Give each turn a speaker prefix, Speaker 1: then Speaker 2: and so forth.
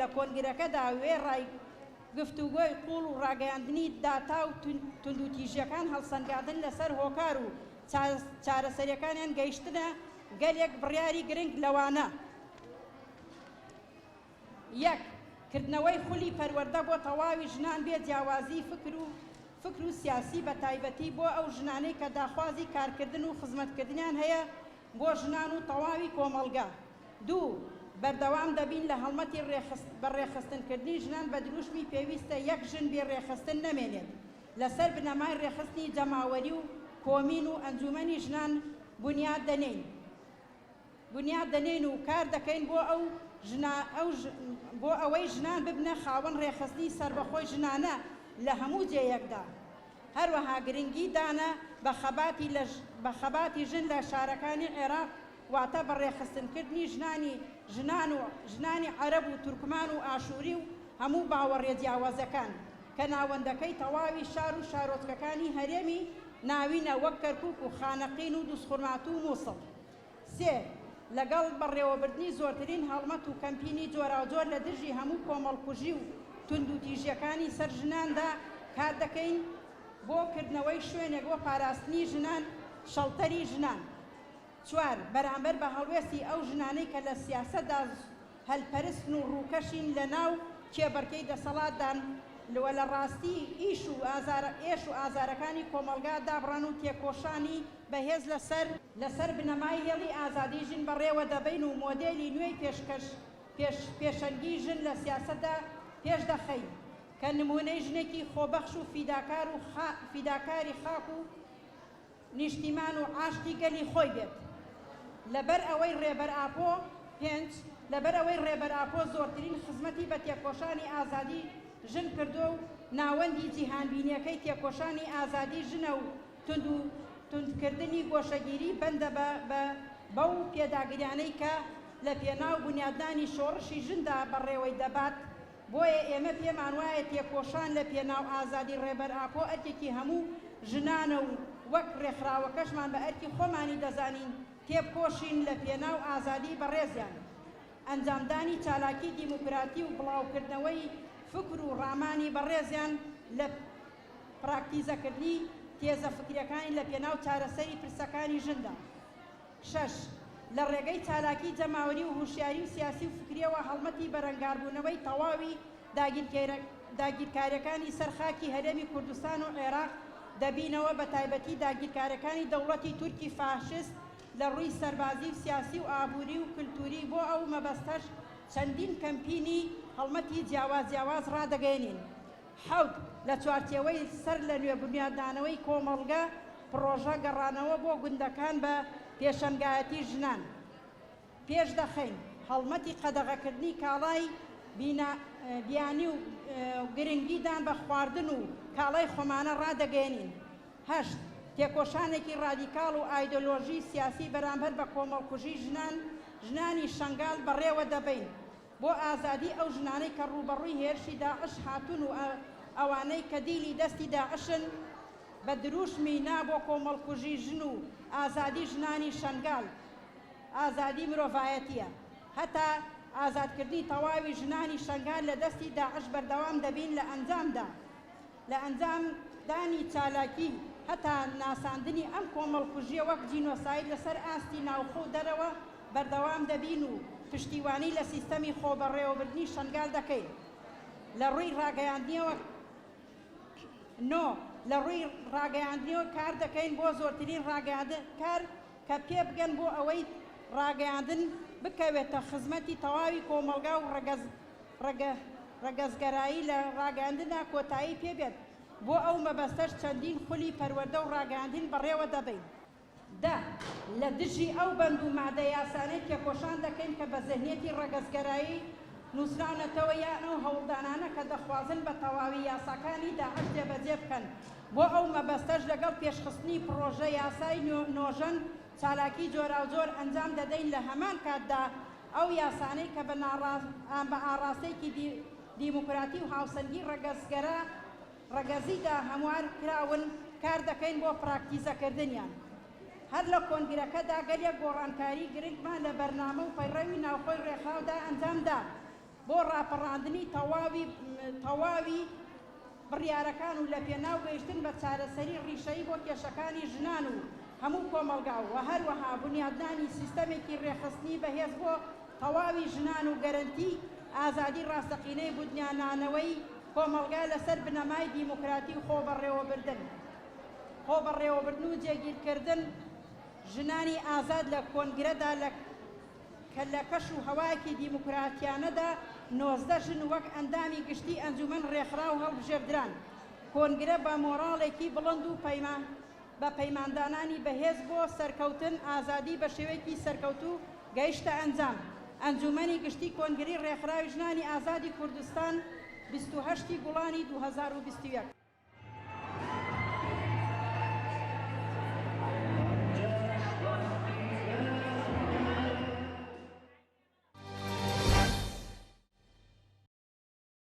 Speaker 1: لە کۆنگرەکەدا وێڕای گفتوگۆی قوڵ و ڕاگەیاندنی داتا و توندوتیژەکان هەڵسەنگاندن لەسەر هۆکار و چارەسەریەکانیان گەیشتنە گەلێک بڕیاری گرنگ لەوانە: یەک، کردنەوەی خولی پەروەردە بۆ تەواوی ژنان بێ جیاوازی فکر و سیاسی بە تایبەتی بۆ ئەو ژنانەی کە داخوازی کارکردن و خزمەتکردنیان هەیە بۆ ژنان و تەواوی کۆمەڵگا. دوو، بەردەوام دەبین لە هەڵمەتی بەڕێخستنکردنی ژنان بە دروشمی پێویستە یەک ژن بێ ڕێخستن نەمێنێت. لەسەر بنەمای ڕێخستنی جەماوەری و کۆمین و ئەنجومەنی ژنان بنیاد دەنێن و کار دەکەین بۆ ئەوەی ژنان ببنە خاوەن ڕێخستنی سربەخۆی ژنانە لە هەموو جێیەکدا. هەروەها گرنگی دانە بە خەباتی ژن لە شارەکانی عێراق واتە بەڕێخستنکردنی ژنانی عەرەب و تورکمان و ئاشووری و هەموو باوەڕێ جیاوازەکان کە ناوەندەکەی تەواوی شار و شارۆچکەکانی هەرێمی ناوینە وەک کەرکووک و خانەقین و دووسخورمات و مووسڵ. سێ، لەگەڵ بەڕێوەبردنی زۆرترین هەڵمەت و کەمپینی جۆراوجۆر لە دژی هەموو کۆمەڵکوژی و توندوتیژیەکانی سەر ژناندا کار دەکەین بۆ کردنەوەی شوێنێک بۆ پاراستنی ژنان شەڵتەری ژنان. چوار، بەرامبەر بە هەڵوێستی ئەو ژنانەی کە لە سیاسەتدا هەلپەرستن و ڕووکەشین لە ناو کێبەرکەی دەسەڵاتدان لەوە لە ڕاستی ئێش و ئازارەکانی کۆمەلگا دابڕان و تێکۆشانی بەهێز لەسەر بنەمای هێڵی ئازادی ژن بەڕێوە دەبین و مۆدێلی نوێی پێشەنگی ژن لە سیاسەتدا پێش دەخەین کە نمونەی ژنێکی خۆبەخش و فیداکاری خاک و نیشتیمان و عاشقی گەلی خۆی بێت. لەبەر ئەوەی ڕێبەر ئاپۆ زۆرترین خزمەتی بە تێکۆشانی ئازادی ژن کردو و ناوەندی جیهانبینیەکەی تێکۆشانی ئازادی ژنە و توندکردنی گۆشەگیری بەندە بەو پێداگریانەی کە لە پێناو بنیادنانی شۆڕشی ژندا بەڕێوەی دەبات. بۆیە ئێمە پێمان وایە تێکۆشان لە پێناو ئازادی ڕێبەر ئاپۆ ئەرکێکی هەموو ژنانە و وەک ڕێکخراوەکەشمان بە ئەرکی خۆمانی دەزانین تێبکۆشین لە پێناو ئازادی بەڕێزیان. ئەنجامدانی چالاکی دیموکراتی و بڵاوکردنەوەی فکر و ڕامانی بەڕێزیان لە پراکتیزەکردنی تێزە فکریەکانی لە پێناو چارەسەری پرسەکانی ژندا. شەش، لە ڕێگەی چالاکی جەماوەری و هوشیاری و سیاسی و فکریەوە هەڵمەتی بەرەنگاربوونەوەی تەواوی داگیرکاریەکانی سەرخاکی هەرێمی کوردستان و عێراق دەبینەوە، بە تایبەتی داگیرکاریەکانی دەوڵەتی تورکی فاشست لە ڕووی سەربازی و سیاسی و ئابووری و کلتوری. بۆ ئەو مەبەستەش چەندین کەمپینی هەڵمەتی جیاواز ڕادەگەێنین. حەوت، لە چوارچێوەی سەر لە نوێ بنیاددانەوەی کۆمەڵگە پرۆژە گەڕانەوە بۆ گوندەکان بە پێشەنگایەتی ژنان. پێش دەخەین هەڵمەتی قەدەغەکردنی کاڵای بیانی و گرنگیدان بە خواردن و کاڵای خۆمانە ڕادەگەێنین. هەشت، تێکۆشانێکی ڕادیکاڵ و ئایدۆلۆژی سیاسی بەرامبەر بە کۆمەڵکوژی ژنانی شەنگال بەڕێوە دەبین بۆ ئازادی ئەو ژنانەی کە ڕوبەڕووی هێرشی داعش هاتوون و ئەوانەی کە دیلی دەستی داعشن بە دروشمی نا بۆ کۆمەڵکوژی ژن و ئازادی ژنانی شەنگال ئازادی مرۆڤایەتیە. هەتا ئازادکردنی تەواوی ژنانی شەنگال لە دەستی داعش بەردەوام دەبین لە ئەنجامدانی چالاکی هەتا ناساندنی ئەم کۆمەڵکوژیە وەک جینۆساید لەسەر ئاستی ناوخۆ دەرەوە بەردەوام دەبین و پشتیوانی لە سیستەمی خۆبەڕێوەبردنی شەنگال دەکەین. لە ڕووی ڕاگەیاندنەوە کار دەکەین بۆ زۆرترین ڕاگەیاندن کار کە پێ بگەن بۆ ئەوەی ڕاگەیاندن بکەوێتە خزمەتی تەواوی کۆمەلگا و ڕەگەزگەرایی لە ڕاگەیاندندا کۆتایی پێبێت. بۆ ئەو مەبەستەش چەندین خولی پەروەردە و ڕاگەیاندن بەڕێوە دەبین. لە دژی ئەو بەند و مادە یاسانەی تێکۆشان دەکەین کە بە زەهنیەتی ڕەگەزگەرایی نووسراونەتەوە یان ئەو هەوڵدانانە کە دەخوازن بە تەواوی یاساکانی داعش جێبەجێ بکەن. بۆ ئەو مەبەستەش لەگەڵ پێشخستنی پرۆژە یاسای نۆژەن چالاکی جۆراوجۆر ئەنجام دەدەین لە هەمان کاتدا ئەو یاسانەی کە بە ئاڕاستەیەکی دیموکراتی و هاوسەنگی ڕەگەزیدا هەموار کراون کار دەکەین بۆ پراکتیزەکردنیان. هەر لە کۆنگرەکەدا گەلێک گۆڕانکاری گرنگمان لە بەرنامە و پەیڕەوی ناوخۆی ڕێکخراودا ئەنجامدا بۆ ڕاپەڕاندنی تەواوی بڕیارەکان و لە پێناو گەیشتن بە چارەسەری ڕیشەی بۆ کێشەکانی ژنان و هەموو کۆمەلگا و هەروەها بنیادنانی سیستەمێکی ڕێخستنی بەهێز بۆ تەواوی ژنان و گەرنتی ئازادی ڕاستەقینەی بودنیانانەوەی کۆمەلگا لەسەر بنەمای دیموکراتی و خۆ بەڕێوەبردن و جێگیرکردن ژنانی ئازاد لە کۆنگرەدا کە لە کەش و هەوایەکی دیموکراتیانەدا 19 ژن وەک ئەندامی گشتی ئەنجومەن ڕێکخرا و هەڵبژێردران. کۆنگرە بە مۆراڵێکی بڵند و بە پەیماندانانی بەهێز بۆ سەرکەوتن ئازادی بە شێوەیەکی سەرکەوتوو گەیشتە ئەنجام. ئەنجومەنی گشتی کۆنگری ڕێکخراوی ژنانی ئازادی کوردستان 28 گوڵانی 2021.